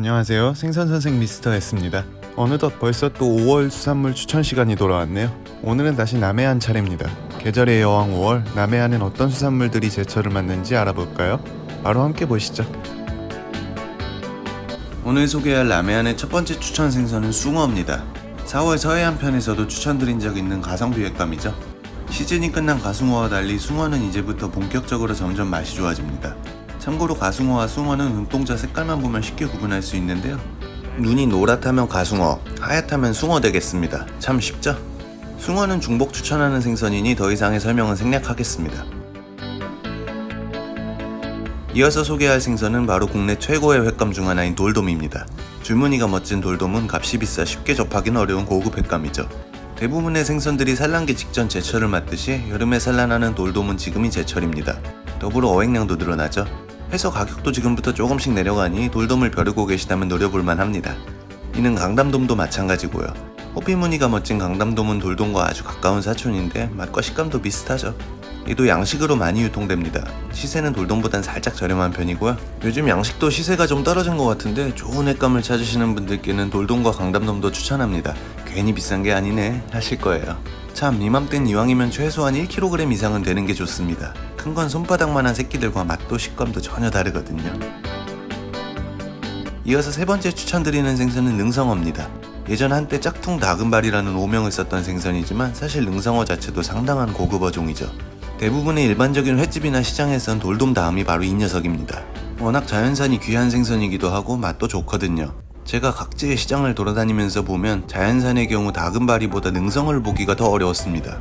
안녕하세요. 생선선생 미스터 S입니다. 어느덧 벌써 또 5월 수산물 추천 시간이 돌아왔네요. 오늘은 다시 남해안 차례입니다. 계절의 여왕 5월, 남해안엔 어떤 수산물들이 제철을 맞는지 알아볼까요? 바로 함께 보시죠. 오늘 소개할 남해안의 첫 번째 추천 생선은 숭어입니다. 4월 서해안 편에서도 추천드린 적 있는 가성비 횟감이죠. 시즌이 끝난 가숭어와 달리 숭어는 이제부터 본격적으로 점점 맛이 좋아집니다. 참고로 가숭어와 숭어는 눈동자 색깔만 보면 쉽게 구분할 수 있는데요. 눈이 노랗다면 가숭어, 하얗다면 숭어 되겠습니다. 참 쉽죠? 숭어는 중복 추천하는 생선이니 더 이상의 설명은 생략하겠습니다. 이어서 소개할 생선은 바로 국내 최고의 횟감 중 하나인 돌돔입니다. 줄무늬가 멋진 돌돔은 값이 비싸 쉽게 접하기는 어려운 고급 횟감이죠. 대부분의 생선들이 산란기 직전 제철을 맞듯이 여름에 산란하는 돌돔은 지금이 제철입니다. 더불어 어획량도 늘어나죠. 회서 가격도 지금부터 조금씩 내려가니 돌돔을 벼르고 계시다면 노려볼만 합니다. 이는 강담돔도 마찬가지고요. 호피무늬가 멋진 강담돔은 돌돔과 아주 가까운 사촌인데 맛과 식감도 비슷하죠. 이도 양식으로 많이 유통됩니다. 시세는 돌돔보단 살짝 저렴한 편이고요. 요즘 양식도 시세가 좀 떨어진 것 같은데 좋은 횟감을 찾으시는 분들께는 돌돔과 강담돔도 추천합니다. 괜히 비싼 게 아니네 하실 거예요. 참 이맘땐 이왕이면 최소한 1kg 이상은 되는 게 좋습니다. 큰 건 손바닥만한 새끼들과 맛도 식감도 전혀 다르거든요. 이어서 세 번째 추천드리는 생선은 능성어입니다. 예전 한때 짝퉁 다금발이라는 오명을 썼던 생선이지만 사실 능성어 자체도 상당한 고급 어종이죠. 대부분의 일반적인 횟집이나 시장에선 돌돔 다음이 바로 이 녀석입니다. 워낙 자연산이 귀한 생선이기도 하고 맛도 좋거든요. 제가 각지의 시장을 돌아다니면서 보면 자연산의 경우 다금바리보다 능성어를 보기가 더 어려웠습니다.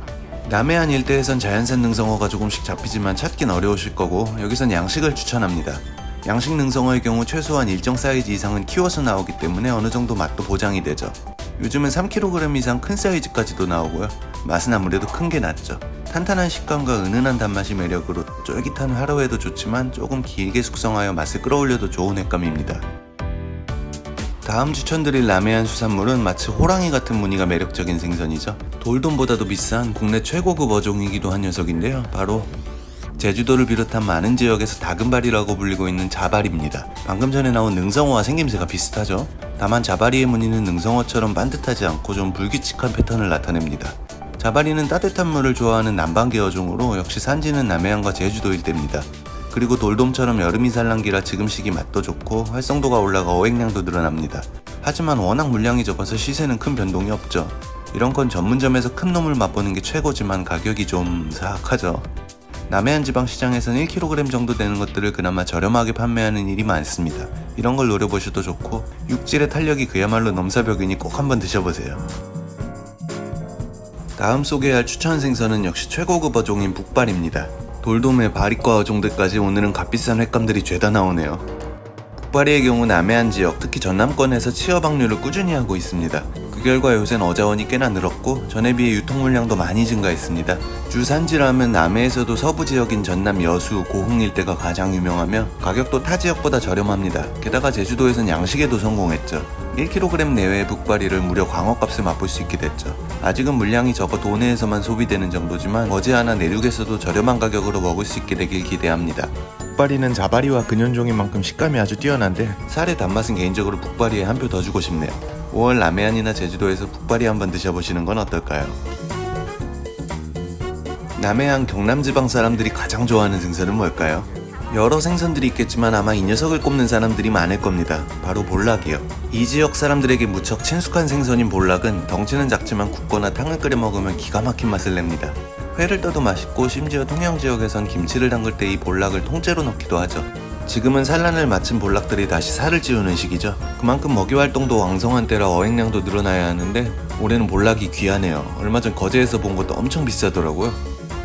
남해안 일대에선 자연산 능성어가 조금씩 잡히지만 찾긴 어려우실 거고 여기선 양식을 추천합니다. 양식 능성어의 경우 최소한 일정 사이즈 이상은 키워서 나오기 때문에 어느 정도 맛도 보장이 되죠. 요즘은 3kg 이상 큰 사이즈까지도 나오고요. 맛은 아무래도 큰 게 낫죠. 탄탄한 식감과 은은한 단맛이 매력으로 쫄깃한 화로에도 좋지만 조금 길게 숙성하여 맛을 끌어올려도 좋은 횟감입니다. 다음 추천드릴 남해안 수산물은 마치 호랑이 같은 무늬가 매력적인 생선이죠. 돌돔보다도 비싼 국내 최고급 어종이기도 한 녀석인데요. 바로 제주도를 비롯한 많은 지역에서 다금바리라고 불리고 있는 자바리입니다. 방금 전에 나온 능성어와 생김새가 비슷하죠. 다만 자바리의 무늬는 능성어처럼 반듯하지 않고 좀 불규칙한 패턴을 나타냅니다. 자바리는 따뜻한 물을 좋아하는 남방계 어종으로 역시 산지는 남해안과 제주도 일대입니다. 그리고 돌돔처럼 여름이 산란기라 지금 시기 맛도 좋고 활성도가 올라가 어획량도 늘어납니다. 하지만 워낙 물량이 적어서 시세는 큰 변동이 없죠. 이런 건 전문점에서 큰 놈을 맛보는 게 최고지만 가격이 좀 사악하죠. 남해안 지방시장에선 1kg 정도 되는 것들을 그나마 저렴하게 판매하는 일이 많습니다. 이런 걸 노려보셔도 좋고 육질의 탄력이 그야말로 넘사벽이니 꼭 한번 드셔보세요. 다음 소개할 추천 생선은 역시 최고급 어종인 북발입니다. 돌돔의 바리과 어종들까지 오늘은 값비싼 횟감들이 죄다 나오네요. 북바리의 경우 남해안 지역, 특히 전남권에서 취업 확률을 꾸준히 하고 있습니다. 그 결과 요새는 어자원이 꽤나 늘었고 전에 비해 유통 물량도 많이 증가했습니다. 주 산지라면 남해에서도 서부 지역인 전남 여수, 고흥 일대가 가장 유명하며 가격도 타 지역보다 저렴합니다. 게다가 제주도에선 양식에도 성공했죠. 1kg 내외의 북바리를 무려 광어값에 맛볼 수 있게 됐죠. 아직은 물량이 적어 도내에서만 소비되는 정도지만 머지않아 내륙에서도 저렴한 가격으로 먹을 수 있게 되길 기대합니다. 북바리는 자바리와 근현종인 만큼 식감이 아주 뛰어난데 살의 단맛은 개인적으로 북바리에 한 표 더 주고 싶네요. 5월 남해안이나 제주도에서 북바리 한번 드셔보시는 건 어떨까요? 남해안 경남지방 사람들이 가장 좋아하는 생선은 뭘까요? 여러 생선들이 있겠지만 아마 이 녀석을 꼽는 사람들이 많을 겁니다. 바로 볼락이요. 이 지역 사람들에게 무척 친숙한 생선인 볼락은 덩치는 작지만 굽거나 탕을 끓여 먹으면 기가 막힌 맛을 냅니다. 회를 떠도 맛있고 심지어 통영 지역에선 김치를 담글 때 이 볼락을 통째로 넣기도 하죠. 지금은 산란을 마친 볼락들이 다시 살을 찌우는 시기죠. 그만큼 먹이 활동도 왕성한 때라 어획량도 늘어나야 하는데 올해는 볼락이 귀하네요. 얼마 전 거제에서 본 것도 엄청 비싸더라고요.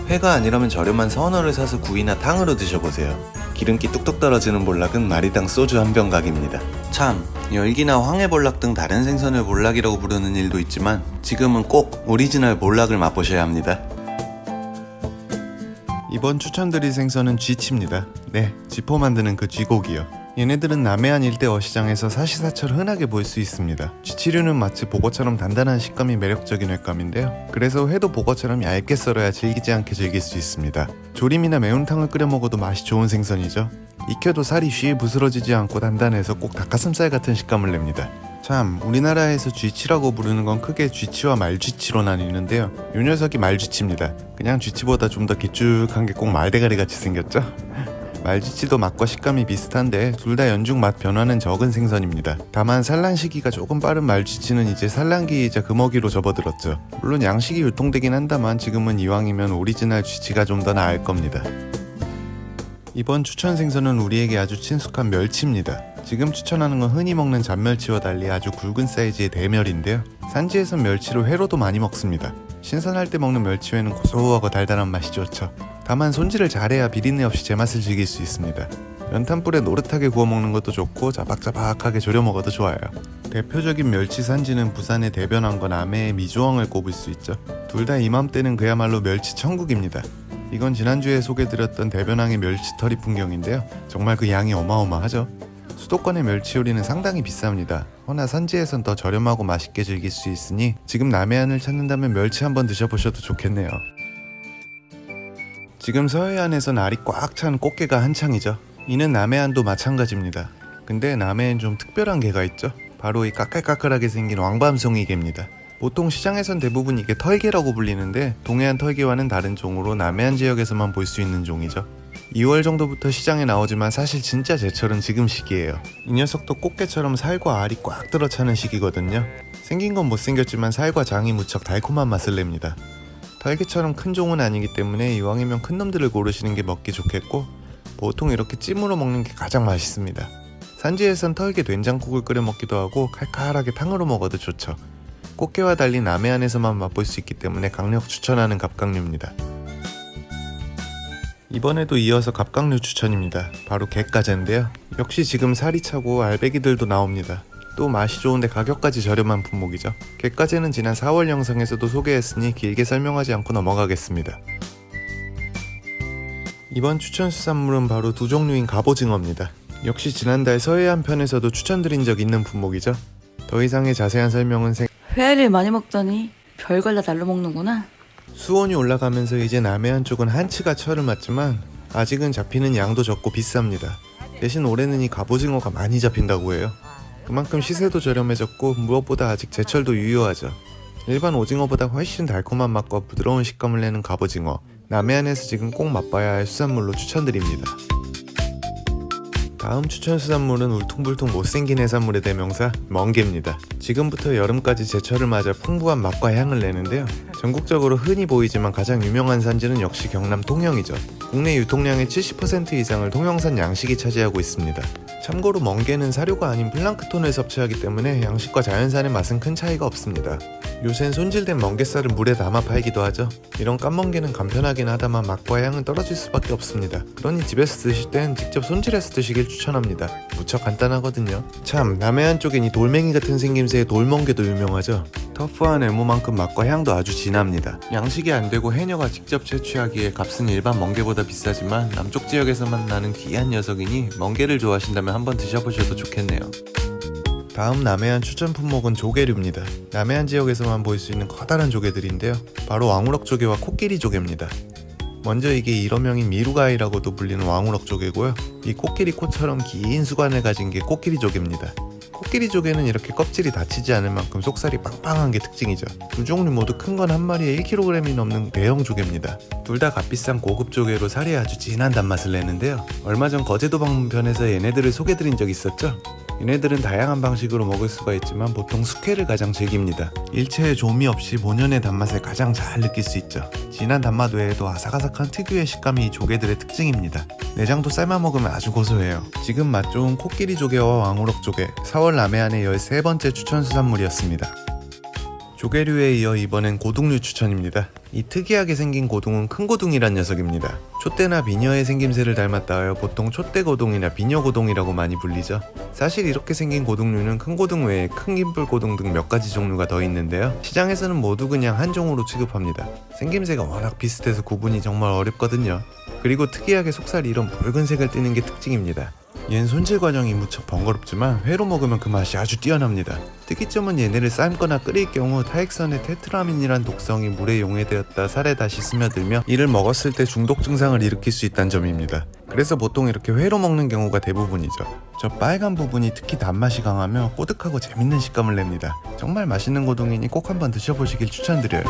회가 아니라면 저렴한 선어를 사서 구이나 탕으로 드셔보세요. 기름기 뚝뚝 떨어지는 볼락은 마리당 소주 한 병 각입니다. 참, 열기나 황해볼락 등 다른 생선을 볼락이라고 부르는 일도 있지만 지금은 꼭 오리지널 볼락을 맛보셔야 합니다. 이번 추천드릴 생선은 쥐치입니다. 네, 쥐포 만드는 그 쥐고기요. 얘네들은 남해안 일대 어시장에서 사시사철 흔하게 볼 수 있습니다. 쥐치류는 마치 보거처럼 단단한 식감이 매력적인 횟감인데요. 그래서 회도 보거처럼 얇게 썰어야 질기지 않게 즐길 수 있습니다. 조림이나 매운탕을 끓여 먹어도 맛이 좋은 생선이죠. 익혀도 살이 쉬 부스러지지 않고 단단해서 꼭 닭가슴살 같은 식감을 냅니다. 참, 우리나라에서 쥐치라고 부르는 건 크게 쥐치와 말쥐치로 나뉘는데요. 요 녀석이 말쥐치입니다. 그냥 쥐치보다 좀 더 길쭉한 게 꼭 말대가리 같이 생겼죠? 말쥐치도 맛과 식감이 비슷한데 둘 다 연중 맛 변화는 적은 생선입니다. 다만 산란 시기가 조금 빠른 말쥐치는 이제 산란기이자 금어기로 접어들었죠. 물론 양식이 유통되긴 한다만 지금은 이왕이면 오리지널 쥐치가 좀 더 나을 겁니다. 이번 추천 생선은 우리에게 아주 친숙한 멸치입니다. 지금 추천하는 건 흔히 먹는 잡멸치와 달리 아주 굵은 사이즈의 대멸인데요. 산지에선 멸치를 회로도 많이 먹습니다. 신선할 때 먹는 멸치회는 고소하고 달달한 맛이 좋죠. 다만 손질을 잘해야 비린내 없이 제맛을 즐길 수 있습니다. 연탄불에 노릇하게 구워 먹는 것도 좋고 자박자박하게 졸여 먹어도 좋아요. 대표적인 멸치 산지는 부산의 대변항과 남해의 미조항을 꼽을 수 있죠. 둘 다 이맘때는 그야말로 멸치 천국입니다. 이건 지난주에 소개드렸던 대변항의 멸치털이 풍경인데요. 정말 그 양이 어마어마하죠. 수도권의 멸치 요리는 상당히 비쌉니다. 허나 산지에선 더 저렴하고 맛있게 즐길 수 있으니 지금 남해안을 찾는다면 멸치 한번 드셔보셔도 좋겠네요. 지금 서해안에선 알이 꽉 찬 꽃게가 한창이죠. 이는 남해안도 마찬가지입니다. 근데 남해엔 좀 특별한 게가 있죠. 바로 이 까끌까끌하게 생긴 왕밤송이게입니다. 보통 시장에선 대부분 이게 털개라고 불리는데 동해안 털개와는 다른 종으로 남해안 지역에서만 볼 수 있는 종이죠. 2월 정도부터 시장에 나오지만 사실 진짜 제철은 지금 시기예요. 이 녀석도 꽃게처럼 살과 알이 꽉 들어차는 시기거든요. 생긴 건 못생겼지만 살과 장이 무척 달콤한 맛을 냅니다. 털개처럼 큰 종은 아니기 때문에 이왕이면 큰 놈들을 고르시는 게 먹기 좋겠고 보통 이렇게 찜으로 먹는 게 가장 맛있습니다. 산지에선 털개 된장국을 끓여 먹기도 하고 칼칼하게 탕으로 먹어도 좋죠. 꽃게와 달리 남해안에서만 맛볼 수 있기 때문에 강력 추천하는 갑각류입니다. 이번에도 이어서 갑각류 추천입니다. 바로 갯가재인데요. 역시 지금 살이 차고 알배기들도 나옵니다. 또 맛이 좋은데 가격까지 저렴한 품목이죠. 갯가재는 지난 4월 영상에서도 소개했으니 길게 설명하지 않고 넘어가겠습니다. 이번 추천 수산물은 바로 두 종류인 갑오징어입니다. 역시 지난달 서해안 편에서도 추천드린 적 있는 품목이죠. 더 이상의 자세한 설명은 회를 많이 먹더니 별걸 다 날로 먹는구나. 수온이 올라가면서 이제 남해안 쪽은 한치가 철을 맞지만 아직은 잡히는 양도 적고 비쌉니다. 대신 올해는 이 갑오징어가 많이 잡힌다고 해요. 그만큼 시세도 저렴해졌고 무엇보다 아직 제철도 유효하죠. 일반 오징어보다 훨씬 달콤한 맛과 부드러운 식감을 내는 갑오징어. 남해안에서 지금 꼭 맛봐야 할 수산물로 추천드립니다. 다음 추천 수산물은 울퉁불퉁 못생긴 해산물의 대명사 멍게입니다. 지금부터 여름까지 제철을 맞아 풍부한 맛과 향을 내는데요. 전국적으로 흔히 보이지만 가장 유명한 산지는 역시 경남 통영이죠. 국내 유통량의 70% 이상을 통영산 양식이 차지하고 있습니다. 참고로 멍게는 사료가 아닌 플랑크톤을 섭취하기 때문에 양식과 자연산의 맛은 큰 차이가 없습니다. 요샌 손질된 멍게살을 물에 담아 팔기도 하죠. 이런 깐멍게는 간편하긴 하다만 맛과 향은 떨어질 수밖에 없습니다. 그러니 집에서 드실 땐 직접 손질해서 드시길 추천합니다. 무척 간단하거든요. 참, 남해안 쪽엔 이 돌멩이 같은 생김새의 돌멍게도 유명하죠. 터프한 외모만큼 맛과 향도 아주 진합니다. 양식이 안되고 해녀가 직접 채취하기에 값은 일반 멍게보다 비싸지만 남쪽 지역에서만 나는 귀한 녀석이니 멍게를 좋아하신다면 한번 드셔보셔도 좋겠네요. 다음 남해안 추천 품목은 조개류입니다. 남해안 지역에서만 볼 수 있는 커다란 조개들인데요. 바로 왕우럭 조개와 코끼리 조개입니다. 먼저 이게 일어명인 미루가이라고도 불리는 왕우럭 조개고요. 이 코끼리 코처럼 긴 수관을 가진 게 코끼리 조개입니다. 코끼리 조개는 이렇게 껍질이 다치지 않을 만큼 속살이 빵빵한 게 특징이죠. 두 종류 모두 큰 건 한 마리에 1kg이 넘는 대형 조개입니다. 둘 다 값비싼 고급 조개로 살이 아주 진한 단맛을 내는데요. 얼마 전 거제도 방문편에서 얘네들을 소개드린 적 있었죠? 얘네들은 다양한 방식으로 먹을 수가 있지만 보통 숙회를 가장 즐깁니다. 일체의 조미 없이 본연의 단맛을 가장 잘 느낄 수 있죠. 진한 단맛 외에도 아삭아삭한 특유의 식감이 이 조개들의 특징입니다. 내장도 삶아 먹으면 아주 고소해요. 지금 맛 좋은 코끼리 조개와 왕우럭 조개, 4월 남해안의 13번째 추천 수산물이었습니다. 조개류에 이어 이번엔 고등류 추천입니다. 이 특이하게 생긴 고등은 큰 고등이란 녀석입니다. 촛대나 비녀의 생김새를 닮았다 하여 보통 촛대고등이나 비녀고등이라고 많이 불리죠. 사실 이렇게 생긴 고등류는 큰 고등 외에 큰 긴뿔고등 등 몇 가지 종류가 더 있는데요. 시장에서는 모두 그냥 한 종으로 취급합니다. 생김새가 워낙 비슷해서 구분이 정말 어렵거든요. 그리고 특이하게 속살이 이런 붉은색을 띠는 게 특징입니다. 얜 손질 과정이 무척 번거롭지만 회로 먹으면 그 맛이 아주 뛰어납니다. 특이점은 얘네를 삶거나 끓일 경우 타액선의 테트라민이란 독성이 물에 용해되었다 살에 다시 스며들며 이를 먹었을 때 중독 증상을 현상을 일으킬 수 있다는 점입니다. 그래서 보통 이렇게 회로 먹는 경우가 대부분이죠. 저 빨간 부분이 특히 단맛이 강하며 꼬득하고 재밌는 식감을 냅니다. 정말 맛있는 고동이니 꼭 한번 드셔보시길 추천드려요.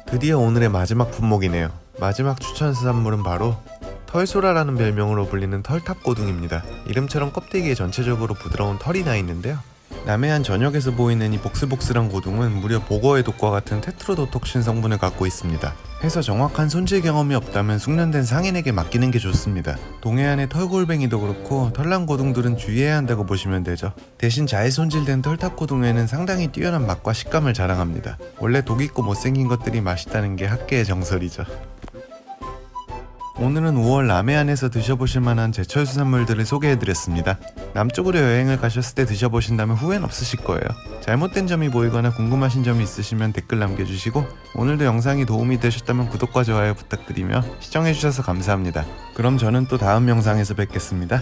드디어 오늘의 마지막 품목이네요. 마지막 추천 수산물은 바로 털소라라는 별명으로 불리는 털탑고둥입니다. 이름처럼 껍데기에 전체적으로 부드러운 털이 나 있는데요. 남해안 전역에서 보이는 이 복슬복슬한 고둥은 무려 복어의 독과 같은 테트로도톡신 성분을 갖고 있습니다. 해서 정확한 손질 경험이 없다면 숙련된 상인에게 맡기는 게 좋습니다. 동해안의 털골뱅이도 그렇고 털난 고둥들은 주의해야 한다고 보시면 되죠. 대신 잘 손질된 털탑고둥에는 상당히 뛰어난 맛과 식감을 자랑합니다. 원래 독 있고 못생긴 것들이 맛있다는 게 학계의 정설이죠. 오늘은 5월 남해안에서 드셔보실 만한 제철 수산물들을 소개해드렸습니다. 남쪽으로 여행을 가셨을 때 드셔보신다면 후회는 없으실 거예요. 잘못된 점이 보이거나 궁금하신 점이 있으시면 댓글 남겨주시고 오늘도 영상이 도움이 되셨다면 구독과 좋아요 부탁드리며 시청해주셔서 감사합니다. 그럼 저는 또 다음 영상에서 뵙겠습니다.